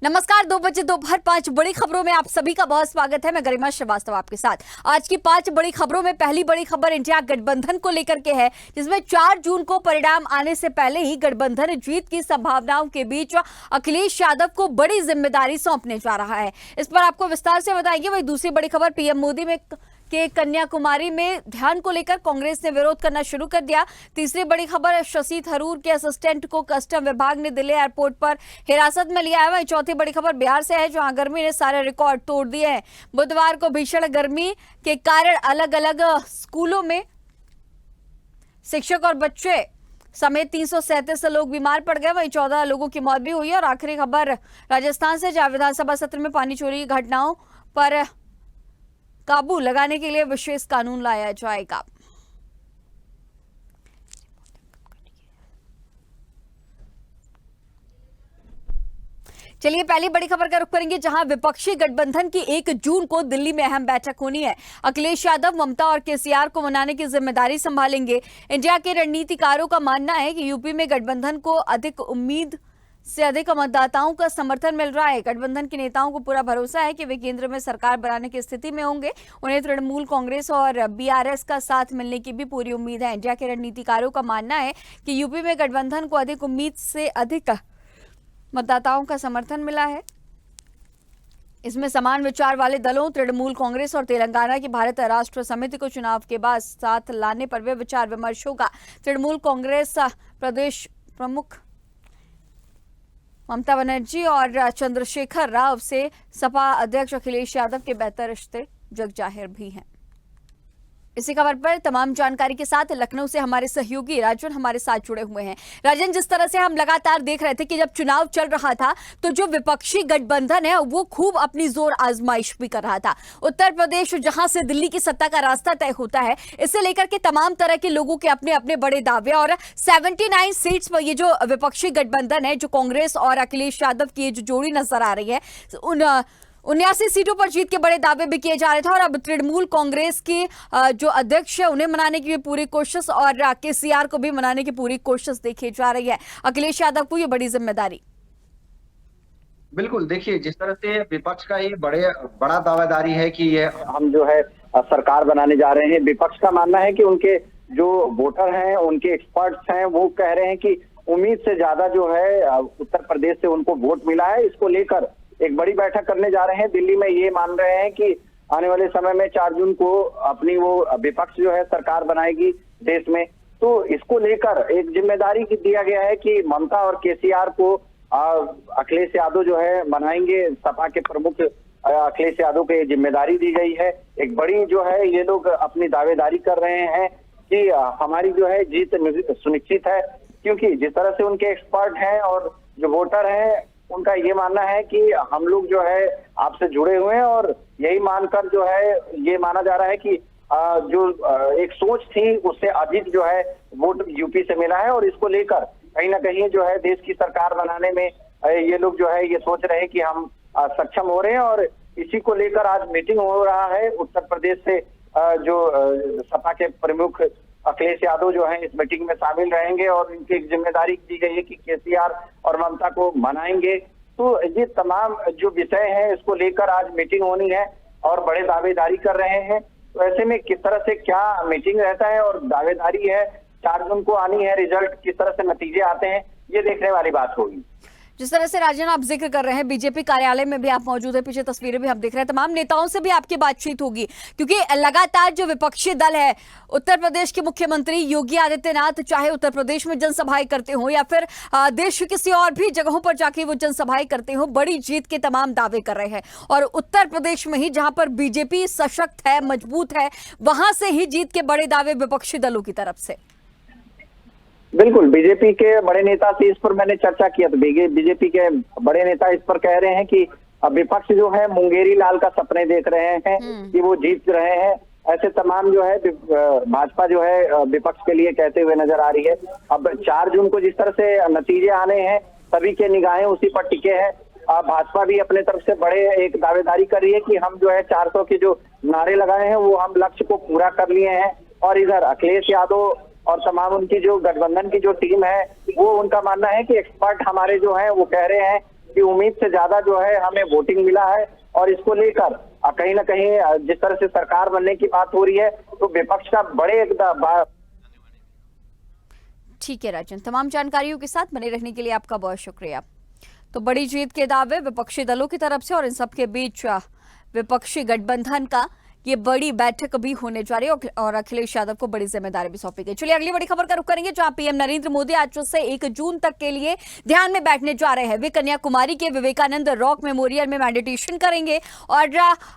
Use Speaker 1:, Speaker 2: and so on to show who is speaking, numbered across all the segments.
Speaker 1: नमस्कार। 2 बजे दोपहर 5 बड़ी खबरों में आप सभी का बहुत स्वागत है। मैं गरिमा श्रीवास्तव आपके साथ। आज की 5 बड़ी खबरों में पहली बड़ी खबर इंडिया गठबंधन को लेकर के है, जिसमें 4 जून को परिणाम आने से पहले ही गठबंधन जीत की संभावनाओं के बीच अखिलेश यादव को बड़ी जिम्मेदारी सौंपने जा रहा है। इस पर आपको विस्तार से बताएंगे। वही दूसरी बड़ी खबर, पीएम मोदी के कन्याकुमारी में ध्यान को लेकर कांग्रेस ने विरोध करना शुरू कर दिया। तीसरी बड़ी खबर, शशि थरूर के असिस्टेंट को कस्टम विभाग ने दिल्ली एयरपोर्ट पर हिरासत में लिया है। वहीं चौथी बड़ी खबर बिहार से है, जहां गर्मी ने सारे रिकॉर्ड तोड़ दिए हैं। बुधवार को भीषण गर्मी के कारण अलग अलग स्कूलों में शिक्षक और बच्चे समेत 337 लोग बीमार पड़ गए। वहीं 14 लोगों की मौत भी हुई है। और आखिरी खबर राजस्थान से, जहां विधानसभा सत्र में पानी चोरी की घटनाओं पर काबू लगाने के लिए विशेष कानून लाया जाएगा। चलिए पहली बड़ी खबर का रुख करेंगे, जहां विपक्षी गठबंधन की 1 जून को दिल्ली में अहम बैठक होनी है। अखिलेश यादव, ममता और केसीआर को मनाने की जिम्मेदारी संभालेंगे। इंडिया के रणनीतिकारों का मानना है कि यूपी में गठबंधन को उम्मीद से अधिक मतदाताओं का समर्थन मिल रहा है। गठबंधन के नेताओं को पूरा भरोसा है कि वे केंद्र में सरकार बनाने की स्थिति में होंगे। उन्हें तृणमूल कांग्रेस और बीआरएस का साथ मिलने की भी पूरी उम्मीद है। इंडिया के रणनीतिकारों का मानना है कि यूपी में गठबंधन को उम्मीद से अधिक मतदाताओं का समर्थन मिला है। इसमें समान विचार वाले दलों तृणमूल कांग्रेस और तेलंगाना की भारत राष्ट्र समिति को चुनाव के बाद साथ लाने पर वे विचार विमर्श होगा। तृणमूल कांग्रेस प्रदेश प्रमुख ममता बनर्जी और चंद्रशेखर राव से सपा अध्यक्ष अखिलेश यादव के बेहतर रिश्ते जग जाहिर भी हैं। इसी खबर पर तमाम जानकारी के साथ लखनऊ से हमारे सहयोगी राजन हमारे साथ जुड़े हुए हैं। राजन, जिस तरह से हम लगातार देख रहे थे कि जब चुनाव चल रहा था तो जो विपक्षी गठबंधन है वो खूब अपनी जोर आजमाइश भी कर रहा था। उत्तर प्रदेश, जहां से दिल्ली की सत्ता का रास्ता तय होता है, इसे लेकर के तमाम तरह के लोगों के अपने अपने बड़े दावे। और 79 सीट्स पर ये जो विपक्षी गठबंधन है, जो कांग्रेस और अखिलेश यादव की जो जोड़ी नजर आ रही है, उन 79 सीटों पर जीत के बड़े दावे भी किए जा रहे थे। और अब तृणमूल कांग्रेस के जो अध्यक्ष है उन्हें मनाने की भी पूरी कोशिश और केसीआर को भी मनाने की पूरी कोशिश देखी जा रही है। अखिलेश यादव को ये बड़ी जिम्मेदारी।
Speaker 2: बिल्कुल, देखिए जिस तरह से विपक्ष का ये बड़ा दावेदारी है कि ये हम जो है सरकार बनाने जा रहे हैं। विपक्ष का मानना है कि उनके जो वोटर हैं, उनके एक्सपर्ट्स हैं, वो कह रहे हैं कि उम्मीद से ज्यादा जो है उत्तर प्रदेश से उनको वोट मिला है। इसको लेकर एक बड़ी बैठक करने जा रहे हैं दिल्ली में। ये मान रहे हैं कि आने वाले समय में 4 जून को अपनी वो विपक्ष जो है सरकार बनाएगी देश में। तो इसको लेकर एक जिम्मेदारी दिया गया है कि ममता और केसीआर को अखिलेश यादव जो है मनाएंगे। सपा के प्रमुख अखिलेश यादव को ये जिम्मेदारी दी गई है। एक बड़ी जो है ये लोग अपनी दावेदारी कर रहे हैं कि हमारी जो है जीत सुनिश्चित है, क्योंकि जिस तरह से उनके एक्सपर्ट हैं और जो वोटर हैं उनका ये मानना है कि हम लोग जो है आपसे जुड़े हुए हैं। और यही मानकर जो है ये माना जा रहा है कि जो एक सोच थी उससे अधिक जो है वोट यूपी से मिला है। और इसको लेकर कहीं ना कहीं जो है देश की सरकार बनाने में ये लोग जो है ये सोच रहे हैं कि हम सक्षम हो रहे हैं। और इसी को लेकर आज मीटिंग हो रहा है उत्तर प्रदेश से। जो सपा के प्रमुख अखिलेश यादव जो है इस मीटिंग में शामिल रहेंगे और इनकी जिम्मेदारी दी गई है कि केसीआर और ममता को मनाएंगे। तो ये तमाम जो विषय है इसको लेकर आज मीटिंग होनी है और बड़े दावेदारी कर रहे हैं। तो ऐसे में किस तरह से क्या मीटिंग रहता है और दावेदारी है, 4 जून को आनी है, रिजल्ट किस तरह से नतीजे आते हैं, ये देखने वाली बात होगी।
Speaker 1: जिस तरह से राजन आप जिक्र कर रहे हैं, बीजेपी कार्यालय में भी आप मौजूद हैं, पीछे तस्वीरें भी हम देख रहे हैं। तमाम नेताओं से भी आपकी बातचीत होगी, क्योंकि लगातार जो विपक्षी दल है, उत्तर प्रदेश के मुख्यमंत्री योगी आदित्यनाथ चाहे उत्तर प्रदेश में जनसभाएं करते हो या फिर देश की किसी और भी जगहों पर जाके वो जनसभाएं करते हो, बड़ी जीत के तमाम दावे कर रहे हैं। और उत्तर प्रदेश में ही जहां पर बीजेपी सशक्त है, मजबूत है, वहां से ही जीत के बड़े दावे विपक्षी दलों की तरफ से।
Speaker 2: बिल्कुल, बीजेपी के बड़े नेता से इस पर मैंने चर्चा किया तो बीजेपी के बड़े नेता इस पर कह रहे हैं कि विपक्ष जो है मुंगेरी लाल का सपने देख रहे हैं कि वो जीत रहे हैं। ऐसे तमाम जो है भाजपा जो है विपक्ष के लिए कहते हुए नजर आ रही है। अब 4 जून को जिस तरह से नतीजे आने हैं, सभी के निगाहें उसी पर टिके हैं। भाजपा भी अपने तरफ से बड़े एक दावेदारी कर रही है कि हम जो है 400 के जो नारे लगाए हैं वो हम लक्ष्य को पूरा कर लिए हैं। और इधर अखिलेश यादव और तमाम उनकी जो गठबंधन की जो टीम है वो उनका मानना है कि एक्सपर्ट हमारे जो हैं वो कह रहे हैं कि उम्मीद से ज्यादा जो है हमें वोटिंग मिला है। और इसको लेकर कहीं ना कहीं जिस तरह से सरकार बनने की बात हो रही है, तो विपक्ष का बड़े
Speaker 1: ठीक है राजन, तमाम जानकारियों के साथ बने रहने के लिए आपका बहुत शुक्रिया। तो बड़ी जीत के दावे विपक्षी दलों की तरफ से और इन सबके बीच विपक्षी गठबंधन का ये बड़ी बैठक भी होने जा रही है और अखिलेश यादव को बड़ी जिम्मेदारी भी सौंपी गई। चलिए अगली बड़ी खबर का रुख करेंगे, जहां पीएम नरेंद्र मोदी आज से 1 जून तक के लिए ध्यान में बैठने जा रहे हैं। वे कन्याकुमारी के विवेकानंद रॉक मेमोरियल में मेडिटेशन करेंगे और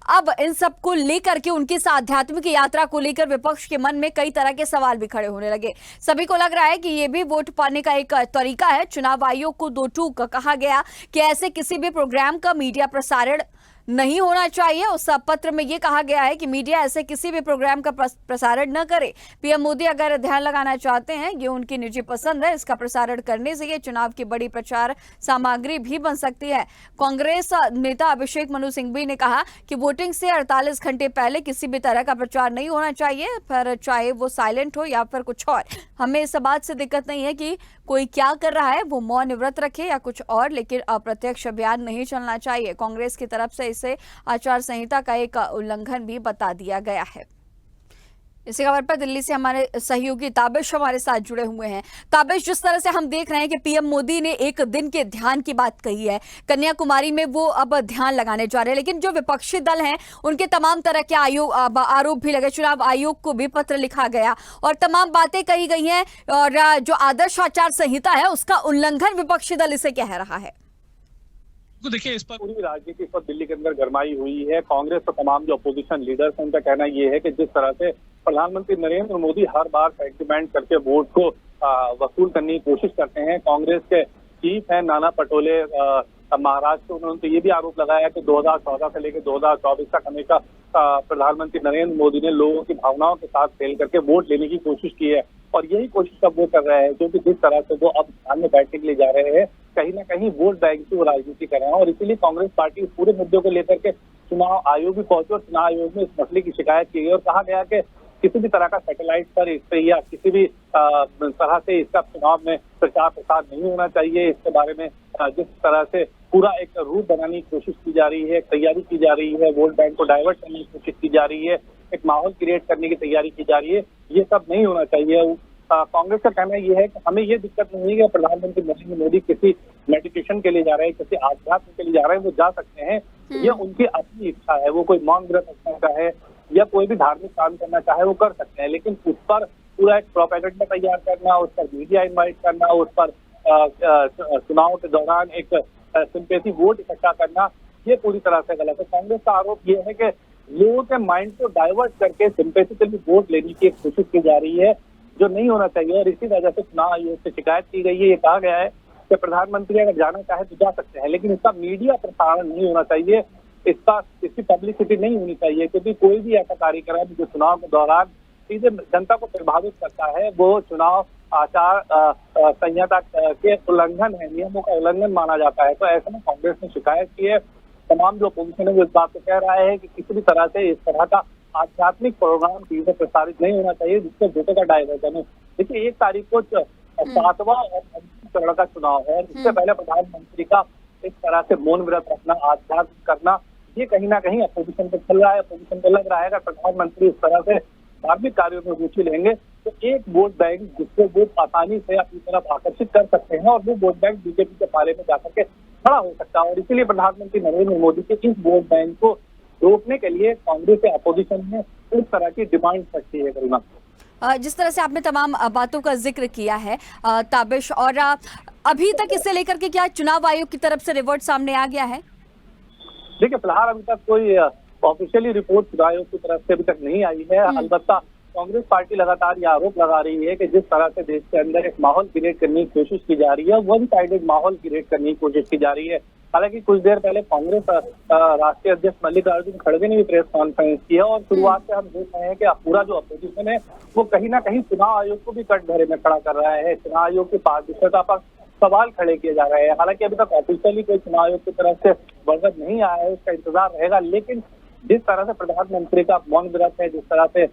Speaker 1: अब इन सब को लेकर के उनकी इस आध्यात्मिक यात्रा को लेकर विपक्ष के मन में कई तरह के सवाल भी खड़े होने लगे। सभी को लग रहा है कि ये भी वोट पाने का एक तरीका है। चुनाव आयोग को दो टूक कहा गया कि ऐसे किसी भी प्रोग्राम का मीडिया प्रसारण नहीं होना चाहिए। उस पत्र में यह कहा गया है कि मीडिया ऐसे किसी भी प्रोग्राम का प्रसारण न करे। पीएम मोदी अगर ध्यान लगाना चाहते हैं, ये उनकी निजी पसंद है, इसका प्रसारण करने से ये चुनाव की बड़ी प्रचार सामग्री भी बन सकती है। कांग्रेस नेता अभिषेक मनु सिंघवी ने कहा कि वोटिंग से 48 घंटे पहले किसी भी तरह का प्रचार नहीं होना चाहिए, पर चाहे वो साइलेंट हो या फिर कुछ और। हमें इस बात से दिक्कत नहीं है कि कोई क्या कर रहा है, वो मौन व्रत रखे या कुछ और, लेकिन अप्रत्यक्ष अभियान नहीं चलना चाहिए। कांग्रेस की तरफ से इसे आचार संहिता का एक उल्लंघन भी बता दिया गया है। इसी खबर पर दिल्ली से हमारे सहयोगी ताबिश हमारे साथ जुड़े हुए हैं। ताबिश, जिस तरह से हम देख रहे हैं कि पीएम मोदी ने एक दिन के ध्यान की बात कही है, कन्याकुमारी में वो अब ध्यान लगाने जा रहे हैं, लेकिन जो विपक्षी दल हैं उनके तमाम तरह के आरोप भी लगे। चुनाव आयोग को भी पत्र लिखा गया और तमाम बातें कही गई हैं और जो आदर्श आचार संहिता है उसका उल्लंघन विपक्षी दल इसे कह रहा है।
Speaker 3: तो देखिए, इस पर पूरी राजनीति इस पर दिल्ली के अंदर गरमाई हुई है। कांग्रेस और तमाम जो अपोजिशन लीडर्स हैं उनका कहना यह है कि जिस तरह से प्रधानमंत्री नरेंद्र मोदी हर बार सेंटिमेंट करके वोट को वसूल करने की कोशिश करते हैं। कांग्रेस के चीफ हैं नाना पटोले महाराष्ट्र, उन्होंने तो ये भी आरोप लगाया कि 2014 से लेकर 2024 तक हमेशा प्रधानमंत्री नरेंद्र मोदी ने लोगों की भावनाओं के साथ खेल करके वोट लेने की कोशिश की है और यही कोशिश अब वो कर रहे हैं, जो कि जिस तरह से वो अब ध्यान में बैठने के लिए जा रहे हैं, कहीं ना कहीं वोट बैंक की वो राजनीति कर रहे हैं। और इसीलिए कांग्रेस पार्टी इस पूरे मुद्दे को लेकर के चुनाव आयोग भी पहुंचे और चुनाव आयोग में इस मसले की शिकायत की गई और कहा गया कि किसी भी तरह का सैटेलाइट पर इस पे या किसी भी तरह से इसका चुनाव में प्रचार प्रसार नहीं होना चाहिए। इसके बारे में जिस तरह से पूरा एक रूट बनाने की कोशिश की जा रही है, तैयारी की जा रही है, वोट बैंक को डाइवर्ट करने की कोशिश की जा रही है, एक माहौल क्रिएट करने की तैयारी की जा रही है, ये सब नहीं होना चाहिए। कांग्रेस का कहना यह है कि हमें ये दिक्कत नहीं है कि प्रधानमंत्री नरेंद्र मोदी किसी मेडिटेशन के लिए जा रहे हैं, किसी आध्यात्म के लिए जा रहे हैं, वो जा सकते हैं, ये उनकी अपनी इच्छा है। वो कोई मौन व्रत रखना चाहे या कोई भी धार्मिक काम करना चाहे वो कर सकते हैं, लेकिन उस पर पूरा एक प्रोपेगेंडा तैयार करना, उस पर मीडिया इन्वाइट करना, उस पर चुनाव के दौरान एक सिंपैथी वोट इकट्ठा करना, ये पूरी तरह से गलत है। कांग्रेस का आरोप ये है कि लोगों के माइंड को डाइवर्ट करके सिंपैथी वोट लेने की एक कोशिश की जा रही है, जो नहीं होना चाहिए। और इसी वजह से चुनाव आयोग से शिकायत की गई है। ये कहा गया है कि प्रधानमंत्री अगर जाना चाहे तो जा सकते हैं, लेकिन इसका मीडिया प्रसारण नहीं होना चाहिए, इसकी पब्लिसिटी नहीं होनी चाहिए, क्योंकि कोई भी ऐसा कार्यक्रम जो चुनाव के दौरान सीधे जनता को प्रभावित करता है वो चुनाव आचार संहिता के उल्लंघन है, नियमों का उल्लंघन माना जाता है। तो ऐसे में कांग्रेस ने शिकायत की है। तमाम जो अपोजिशन है वो इस बात को कह रहा है कि किसी भी तरह से इस तरह का आध्यात्मिक प्रोग्राम टीवी में प्रसारित नहीं होना चाहिए जिससे वोटों का डाइवर्जन हो। देखिए, 1 तारीख को 7वां और अंतिम चरण का चुनाव है। इससे पहले प्रधानमंत्री का इस तरह से मौन व्रत रखना, आध्यात्म करना, ये कहीं ना कहीं अपोजिशन को चल रहा है। अपोजिशन को लग रहा है कि प्रधानमंत्री इस तरह से धार्मिक कार्यों में रुचि लेंगे तो एक वोट बैंक जिसको वो आसानी से अपनी तरफ आकर्षित कर सकते हैं और वो वोट बैंक बीजेपी के पाले में जाकर के खड़ा हो सकता है। और इसीलिए प्रधानमंत्री नरेंद्र मोदी के इस वोट बैंक को रोकने के लिए कांग्रेस के अपोजिशन ने इस तरह की डिमांड रखी है। गरिमा,
Speaker 1: जिस तरह से आपने तमाम बातों का जिक्र किया है ताबिश, और अभी तक इसे लेकर के क्या चुनाव आयोग की तरफ से रिपोर्ट सामने आ गया है?
Speaker 3: देखिए, फिलहाल अभी तक कोई ऑफिशियली रिपोर्ट चुनाव आयोग की तरफ से अभी तक नहीं आई है। अलबत्ता कांग्रेस पार्टी लगातार ये आरोप लगा रही है कि जिस तरह से देश के अंदर एक माहौल क्रिएट करने की कोशिश की जा रही है, वन साइडेड माहौल क्रिएट करने की कोशिश की जा रही है। हालांकि कुछ देर पहले कांग्रेस राष्ट्रीय अध्यक्ष मल्लिकार्जुन खड़गे ने भी प्रेस कॉन्फ्रेंस की है और शुरुआत से हम देख रहे हैं कि पूरा जो अपोजिशन है वो कहीं ना कहीं चुनाव आयोग को भी कटघरे में खड़ा कर रहा है। चुनाव आयोग की पारदर्शिता पर सवाल खड़े किए जा रहे हैं। हालांकि अभी तक ऑफिशियली कोई चुनाव आयोग की तरफ से वर्जन नहीं आया है, उसका इंतजार रहेगा। लेकिन जिस तरह से प्रधानमंत्री का मौन व्रत है, जिस तरह से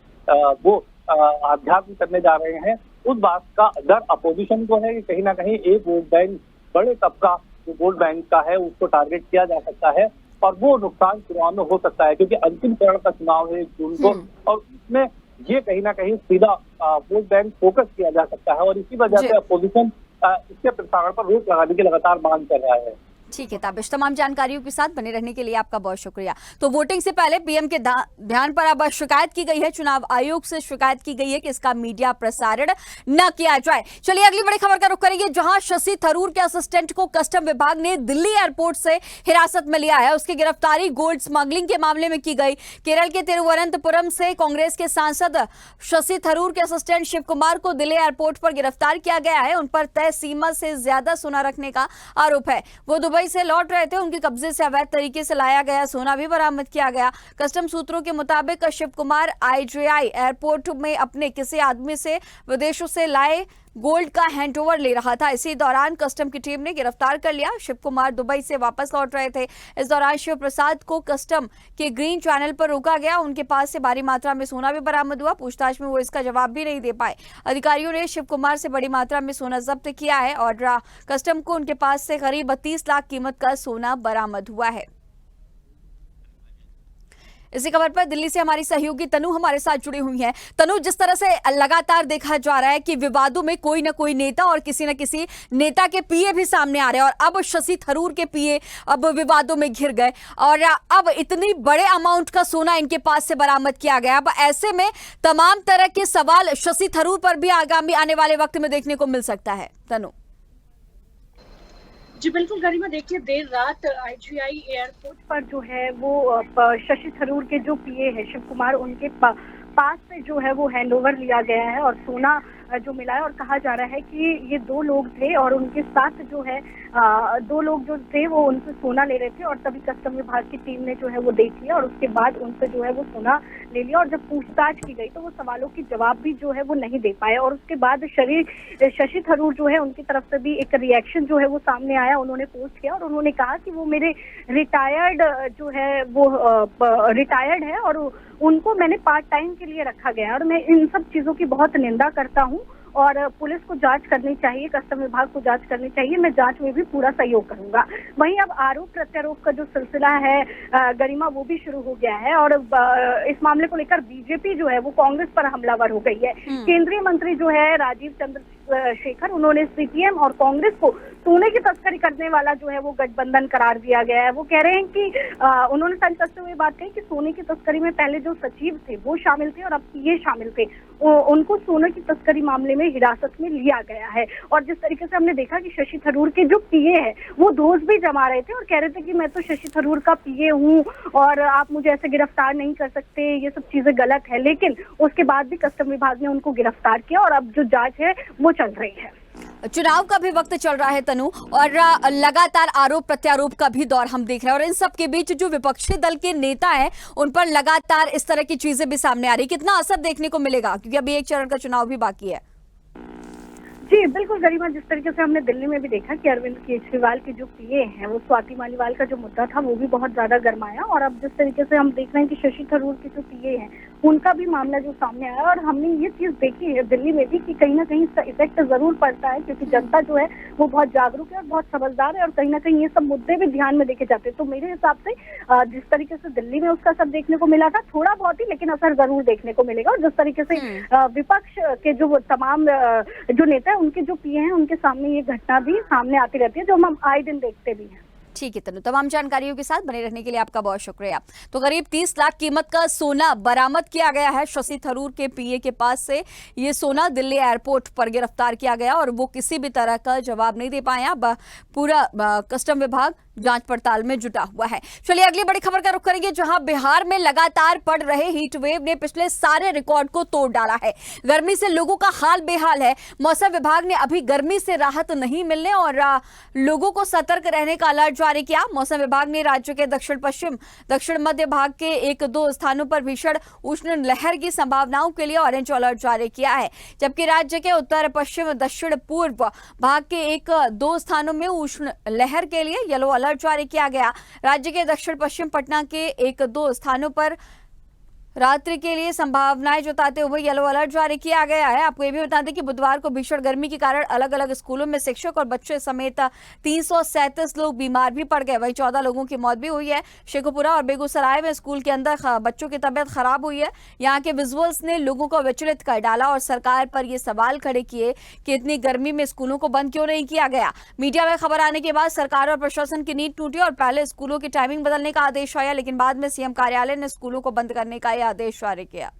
Speaker 3: वो आध्यात्म करने जा रहे हैं, उस बात का डर अपोजिशन को है कि कहीं ना कहीं एक वोट बैंक बड़े तबका जो वोट बैंक का है उसको टारगेट किया जा सकता है और वो नुकसान चुनाव में हो सकता है, क्योंकि अंतिम चरण का चुनाव है 1 जून को और उसमें ये कहीं ना कहीं सीधा वोट बैंक फोकस किया जा सकता है और इसी वजह से अपोजिशन इसके प्रसारण पर रोक लगाने की लगातार मांग कर रहा है।
Speaker 1: ठीक है ताबिश, तमाम जानकारियों के साथ बने रहने के लिए आपका बहुत शुक्रिया। तो वोटिंग से पहले पीएम के ध्यान पर अब शिकायत की गई है, चुनाव आयोग से शिकायत की गई है कि इसका मीडिया प्रसारण न किया जाए। चलिए अगली बड़ी खबर का रुख करेंगे, जहां शशि थरूर के असिस्टेंट को कस्टम विभाग ने दिल्ली एयरपोर्ट से हिरासत में लिया है। उसकी गिरफ्तारी गोल्ड स्मगलिंग के मामले में की गई। केरल के तिरुवनंतपुरम से कांग्रेस के सांसद शशि थरूर के असिस्टेंट शिव कुमार को दिल्ली एयरपोर्ट पर गिरफ्तार किया गया है। उन पर तय सीमा से ज्यादा सोना रखने का आरोप है। वो दुबई से लौट रहे थे, उनके कब्जे से अवैध तरीके से लाया गया सोना भी बरामद किया गया। कस्टम सूत्रों के मुताबिक शिव कुमार आईजीआई एयरपोर्ट में अपने किसी आदमी से विदेशों से लाए गोल्ड का हैंडओवर ले रहा था। इसी दौरान कस्टम की टीम ने गिरफ्तार कर लिया। शिव कुमार दुबई से वापस लौट रहे थे। इस दौरान शिव प्रसाद को कस्टम के ग्रीन चैनल पर रोका गया। उनके पास से भारी मात्रा में सोना भी बरामद हुआ। पूछताछ में वो इसका जवाब भी नहीं दे पाए। अधिकारियों ने शिव कुमार से बड़ी मात्रा में सोना जब्त किया है और कस्टम को उनके पास से करीब 32 लाख कीमत का सोना बरामद हुआ है। इसी खबर पर दिल्ली से हमारी सहयोगी तनु हमारे साथ जुड़ी हुई हैं। तनु, जिस तरह से लगातार देखा जा रहा है कि विवादों में कोई ना कोई नेता और किसी न किसी नेता के पीए भी सामने आ रहे हैं और अब शशि थरूर के पीए अब विवादों में घिर गए और अब इतनी बड़े अमाउंट का सोना इनके पास से बरामद किया गया। अब ऐसे में तमाम तरह के सवाल शशि थरूर पर भी आगामी आने वाले वक्त में देखने को मिल सकता है। तनु
Speaker 4: जी बिल्कुल गरिमा, देखिए देर रात आईजीआई एयरपोर्ट पर जो है वो शशि थरूर के जो पीए है शिव कुमार, उनके पास से जो है वो हैंडओवर लिया गया है और सोना जो मिला है और कहा जा रहा है कि ये 2 लोग थे और उनके साथ जो है 2 लोग जो थे वो उनसे सोना ले रहे थे और तभी कस्टम विभाग की टीम ने जो है वो देख लिया और उसके बाद उनसे जो है वो सोना ले लिया और जब पूछताछ की गई तो वो सवालों की जवाब भी जो है वो नहीं दे पाए और उसके बाद शशि थरूर जो है उनकी तरफ से भी एक रिएक्शन जो है वो सामने आया। उन्होंने पोस्ट किया और उन्होंने कहा कि वो मेरे रिटायर्ड जो है वो रिटायर्ड है और उनको मैंने पार्ट टाइम के लिए रखा गया और मैं इन सब चीजों की बहुत निंदा करता हूँ और पुलिस को जांच करनी चाहिए, कस्टम विभाग को जांच करनी चाहिए, मैं जांच में भी पूरा सहयोग करूंगा। वहीं अब आरोप प्रत्यारोप का जो सिलसिला है गरिमा, वो भी शुरू हो गया है और इस मामले को लेकर बीजेपी जो है वो कांग्रेस पर हमलावर हो गई है। केंद्रीय मंत्री जो है राजीव चंद्रशेखर, उन्होंने सीपीएम और कांग्रेस को सोने की तस्करी करने वाला जो है वो गठबंधन करार दिया गया है। वो कह रहे हैं कि उन्होंने सच कसते हुए बात कही कि सोने की तस्करी में पहले जो सचिव थे वो शामिल थे और अब ये शामिल थे, उनको सोने की तस्करी मामले में हिरासत में लिया गया है। और जिस तरीके से हमने देखा कि शशि थरूर के जो पीए हैं वो दोष भी जमा रहे थे और कह रहे थे कि मैं तो शशि थरूर का पीए हूँ और आप मुझे ऐसे गिरफ्तार नहीं कर सकते, ये सब चीजें गलत है। लेकिन उसके बाद भी कस्टम विभाग ने उनको गिरफ्तार किया और अब जो जांच है वो चल रही है।
Speaker 1: चुनाव का भी वक्त चल रहा है तनु और लगातार आरोप प्रत्यारोप का भी दौर हम देख रहे हैं और इन सब के बीच जो विपक्षी दल के नेता हैं उन पर लगातार इस तरह की चीजें भी सामने आ रही। कितना असर देखने को मिलेगा, क्योंकि अभी एक चरण का चुनाव भी बाकी है?
Speaker 4: जी बिल्कुल गरिमा, जिस तरीके से हमने दिल्ली में भी देखा कि अरविंद केजरीवाल के जो पीए हैं वो स्वाति मालीवाल का जो मुद्दा था वो भी बहुत ज्यादा गर्माया और अब जिस तरीके से हम देख रहे हैं कि शशि थरूर के जो पीए हैं उनका भी मामला जो सामने आया और हमने ये चीज देखी है दिल्ली में भी कि कहीं ना कहीं इसका इफेक्ट जरूर पड़ता है, क्योंकि जनता जो है वो बहुत जागरूक है और बहुत समझदार है और कहीं ना कहीं ये सब मुद्दे भी ध्यान में देखे जाते हैं। तो मेरे हिसाब से जिस तरीके से दिल्ली में उसका असर देखने को मिला था, थोड़ा बहुत ही लेकिन असर जरूर देखने को मिलेगा। और जिस तरीके से विपक्ष के जो तमाम जो नेता है उनके जो पीए हैं उनके सामने ये घटना भी सामने आती रहती है, जो हम आए दिन देखते भी हैं।
Speaker 1: ठीक है तनु, तमाम जानकारियों के साथ बने रहने के लिए आपका बहुत शुक्रिया। तो करीब 30 लाख कीमत का सोना बरामद किया गया है शशि थरूर के पीए के पास से। ये सोना दिल्ली एयरपोर्ट पर गिरफ्तार किया गया और वो किसी भी तरह का जवाब नहीं दे पाए। अब पूरा कस्टम विभाग जांच पड़ताल में जुटा हुआ है। चलिए अगली बड़ी खबर का रुख करेंगे, जहां बिहार में लगातार पड़ रहे हीट वेव ने पिछले सारे रिकॉर्ड को तोड़ डाला है। गर्मी से लोगों का हाल बेहाल है। मौसम विभाग ने अभी गर्मी से राहत नहीं मिलने और लोगों को सतर्क रहने का अलर्ट जारी किया। मौसम विभाग ने राज्य के दक्षिण पश्चिम, दक्षिण मध्य भाग के 1-2 स्थानों पर भीषण उष्ण लहर की संभावनाओं के लिए ऑरेंज अलर्ट जारी किया है, जबकि राज्य के उत्तर पश्चिम, दक्षिण पूर्व भाग के 1-2 स्थानों में उष्ण लहर के लिए येलो अलर्ट जारी किया गया। राज्य के दक्षिण पश्चिम पटना के 1-2 स्थानों पर रात्रि के लिए संभावनाएं जताते हुए येलो अलर्ट जारी किया गया है। आपको ये भी बता दें कि बुधवार को भीषण गर्मी के कारण अलग अलग स्कूलों में शिक्षक और बच्चे समेत 337 लोग बीमार भी पड़ गए। वहीं 14 लोगों की मौत भी हुई है। शेखुपुरा और बेगूसराय में स्कूल के अंदर बच्चों की तबीयत खराब हुई है। यहाँ के विजुअल्स ने लोगों को विचलित कर डाला और सरकार पर ये सवाल खड़े किए कि इतनी गर्मी में स्कूलों को बंद क्यों नहीं किया गया। मीडिया में खबर आने के बाद सरकार और प्रशासन की नींद टूटी और पहले स्कूलों की टाइमिंग बदलने का आदेश आया, लेकिन बाद में सीएम कार्यालय ने स्कूलों को बंद करने का आदेश जारी किया।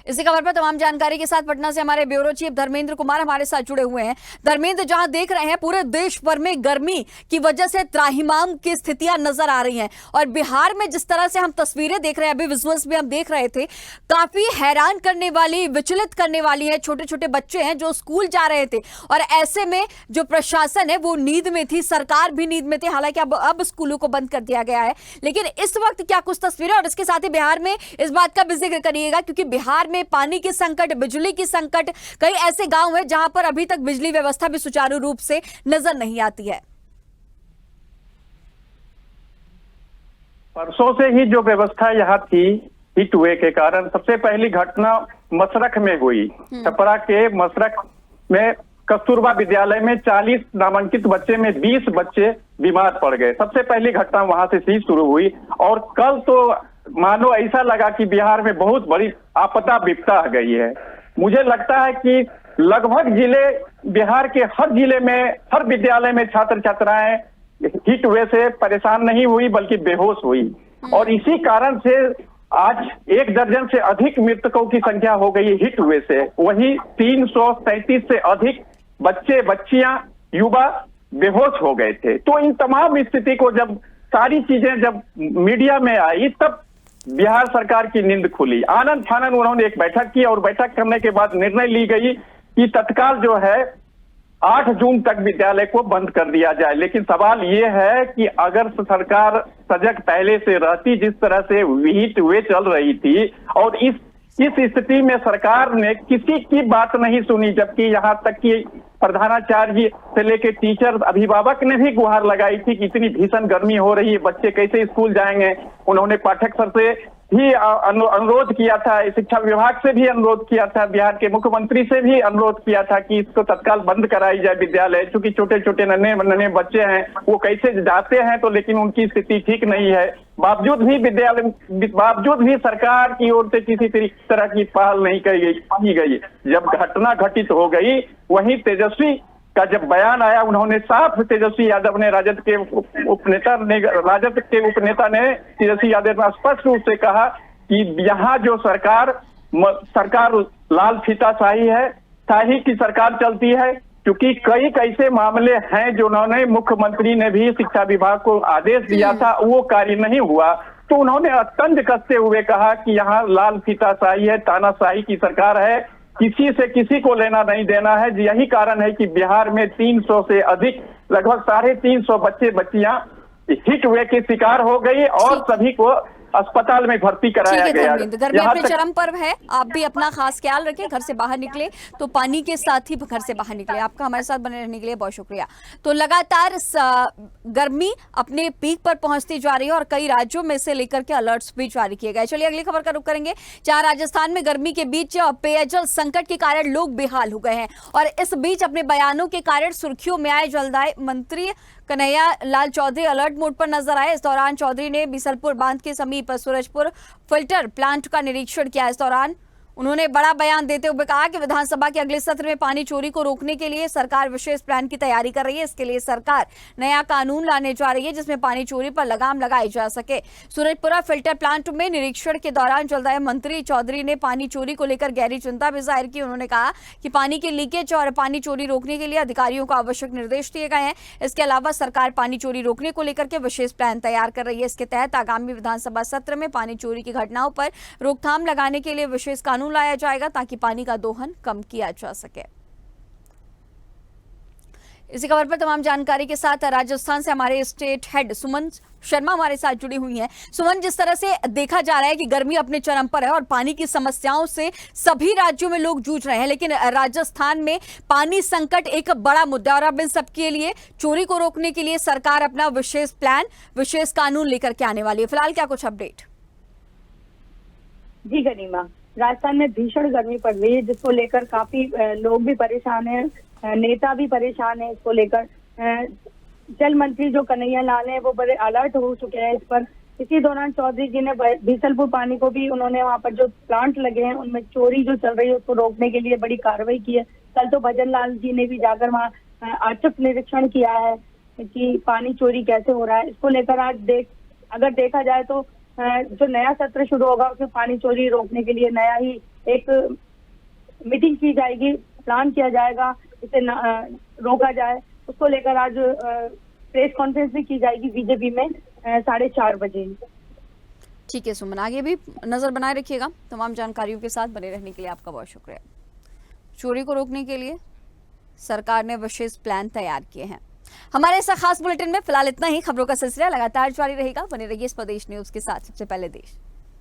Speaker 1: इसी खबर पर तमाम जानकारी के साथ पटना से हमारे ब्यूरो चीफ धर्मेंद्र कुमार हमारे साथ जुड़े हुए हैं। धर्मेंद्र, जहां देख रहे हैं पूरे देश भर में गर्मी की वजह से त्राहिमाम की स्थितियां नजर आ रही हैं और बिहार में जिस तरह से हम तस्वीरें देख रहे हैं, अभी विजुअल्स भी हम देख रहे थे, काफी हैरान करने वाली, विचलित करने वाली है। छोटे छोटे बच्चे हैं जो स्कूल जा रहे थे और ऐसे में जो प्रशासन है वो नींद में थी, सरकार भी नींद में थी। हालांकि अब स्कूलों को बंद कर दिया गया है, लेकिन इस वक्त क्या कुछ तस्वीरें, और इसके साथ ही बिहार में इस बात का भी जिक्र करिएगा क्योंकि बिहार में पानी की संकट, बिजली की संकट, कई ऐसे गांव हैं जहां पर अभी तक बिजली व्यवस्था भी सुचारू रूप से नजर नहीं आती है।
Speaker 5: परसों से ही जो व्यवस्था यहाँ थी हीट वे के कारण, सबसे पहली घटना मसरख में हुई। छपरा के मसरख में कस्तूरबा विद्यालय में 40 नामांकित बच्चे में 20 बच्चे बीमार पड़ गए। सबसे पहली घटना वहां से शुरू हुई और कल तो मानो ऐसा लगा कि बिहार में बहुत बड़ी आपदा विपदा आ गई है। मुझे लगता है कि लगभग जिले, बिहार के हर जिले में, हर विद्यालय में छात्र छात्राएं हीट वे से परेशान नहीं हुई बल्कि बेहोश हुई और इसी कारण से आज 1 दर्जन से अधिक मृतकों की संख्या हो गई हीट वे से। वही 337 से अधिक बच्चे, बच्चियां, युवा बेहोश हो गए थे। तो इन तमाम स्थिति को जब सारी चीजें जब मीडिया में आई तब बिहार सरकार की नींद खुली। आनंद फानन उन्होंने एक बैठक की और बैठक करने के बाद निर्णय ली गई कि तत्काल जो है 8 जून तक विद्यालय को बंद कर दिया जाए। लेकिन सवाल ये है कि अगर सरकार सजग पहले से रहती, जिस तरह से हीट वे चल रही थी और इस स्थिति में सरकार ने किसी की बात नहीं सुनी, जबकि यहाँ तक कि प्रधानाचार्य से लेके टीचर, अभिभावक ने भी गुहार लगाई थी कि इतनी भीषण गर्मी हो रही है, बच्चे कैसे स्कूल जाएंगे। उन्होंने पाठक सर से भी अनुरोध किया था, शिक्षा विभाग से भी अनुरोध किया था, बिहार के मुख्यमंत्री से भी अनुरोध किया था कि इसको तत्काल बंद कराई जाए विद्यालय, क्योंकि छोटे छोटे नन्हे बच्चे हैं, वो कैसे जाते हैं तो, लेकिन उनकी स्थिति ठीक नहीं है। बावजूद भी सरकार की ओर से किसी तरह की पहल नहीं की गई। जब घटना घटित हो गई, वहीं तेजस्वी का जब बयान आया, उन्होंने साफ, तेजस्वी यादव ने, राजद के उपनेता ने तेजस्वी यादव ने स्पष्ट रूप से कहा कि यहाँ जो सरकार लाल फीताशाही है, शाही की सरकार चलती है, क्योंकि कई ऐसे मामले हैं जो उन्होंने, मुख्यमंत्री ने भी शिक्षा विभाग को आदेश दिया था, वो कार्य नहीं हुआ। तो उन्होंने तंज कसते हुए कहा कि यहाँ लाल फीताशाही है, तानाशाही की सरकार है, किसी से किसी को लेना नहीं देना है। यही कारण है कि बिहार में 300 से अधिक, लगभग 350 बच्चे बच्चियां हीट वे के शिकार हो गई और सभी को अस्पताल में भर्ती कराया गया।
Speaker 1: गर्मी अपने चरम पर है, आप भी अपना खास ख्याल रखें। घर से बाहर निकले तो पानी के साथ ही घर से बाहर निकले। आपका हमारे साथ बने रहने के लिए बहुत शुक्रिया। तो लगातार गर्मी अपने पीक पर पहुंचती जा रही है और कई राज्यों में से लेकर के अलर्ट्स भी जारी किए गए। चलिए अगली खबर का रुख करेंगे, जहां राजस्थान में गर्मी के बीच पेयजल संकट के कारण लोग बेहाल हो गए हैं और इस बीच अपने बयानों के कारण सुर्खियों में आए जलदाय मंत्री कन्हैया लाल चौधरी अलर्ट मोड पर नजर आए। इस दौरान चौधरी ने बीसलपुर बांध के समीप सूरजपुर फिल्टर प्लांट का निरीक्षण किया। इस दौरान उन्होंने बड़ा बयान देते हुए कहा कि विधानसभा के अगले सत्र में पानी चोरी को रोकने के लिए सरकार विशेष प्लान की तैयारी कर रही है। इसके लिए सरकार नया कानून लाने जा रही है जिसमें पानी चोरी पर लगाम लगाई जा सके। सूरजपुरा फिल्टर प्लांट में निरीक्षण के दौरान जलदाय मंत्री चौधरी ने पानी चोरी को लेकर गहरी चिंता भी जाहिर की। उन्होंने कहा कि पानी की लीकेज और पानी चोरी रोकने के लिए अधिकारियों को आवश्यक निर्देश दिए गए हैं। इसके अलावा सरकार पानी चोरी रोकने को लेकर के विशेष प्लान तैयार कर रही है। इसके तहत आगामी विधानसभा सत्र में पानी चोरी की घटनाओं पर रोकथाम लगाने के लिए विशेष कानून लाया जाएगा ताकि पानी का दोहन कम किया जा सके। इसी खबर पर तमाम जानकारी के साथ राजस्थान से हमारे स्टेट हेड सुमन शर्मा हमारे साथ जुड़ी हुई हैं। सुमन, जिस तरह से देखा जा रहा है कि गर्मी अपने चरम पर है और पानी की समस्याओं से सभी राज्यों में लोग जूझ रहे हैं, लेकिन राजस्थान में पानी संकट एक बड़ा मुद्दा और अब इन सबके लिए चोरी को रोकने के लिए सरकार अपना विशेष प्लान, विशेष कानून लेकर के आने वाली है। फिलहाल क्या कुछ अपडेट?
Speaker 6: जी गरिमा, राजस्थान में भीषण गर्मी पड़ रही है, जिसको लेकर काफी लोग भी परेशान हैं, नेता भी परेशान है इसको लेकर। जल मंत्री जो कन्हैया लाल है वो बड़े अलर्ट हो चुके हैं इस पर। इसी दौरान चौधरी जी ने बीसलपुर पानी को भी, उन्होंने वहाँ पर जो प्लांट लगे हैं उनमें चोरी जो चल रही है उसको रोकने के लिए बड़ी कार्रवाई की है। कल तो भजन लाल जी ने भी जाकर वहाँ औचक निरीक्षण किया है कि पानी चोरी कैसे हो रहा है। इसको लेकर आज अगर देखा जाए तो जो नया सत्र शुरू होगा उसमें पानी चोरी रोकने के लिए नया ही एक मीटिंग की जाएगी, प्लान किया जाएगा, इसे रोका जाए। उसको लेकर आज प्रेस कॉन्फ्रेंस भी की जाएगी बीजेपी में 4:30 बजे।
Speaker 1: ठीक है सुमन, आगे भी नजर बनाए रखिएगा। तमाम जानकारियों के साथ बने रहने के लिए आपका बहुत शुक्रिया। चोरी को रोकने के लिए सरकार ने विशेष प्लान तैयार किए हैं। हमारे इस खास बुलेटिन में फिलहाल इतना ही। खबरों का सिलसिला लगातार जारी रहेगा, बने रहिए स्वदेश न्यूज के साथ। सबसे पहले देश।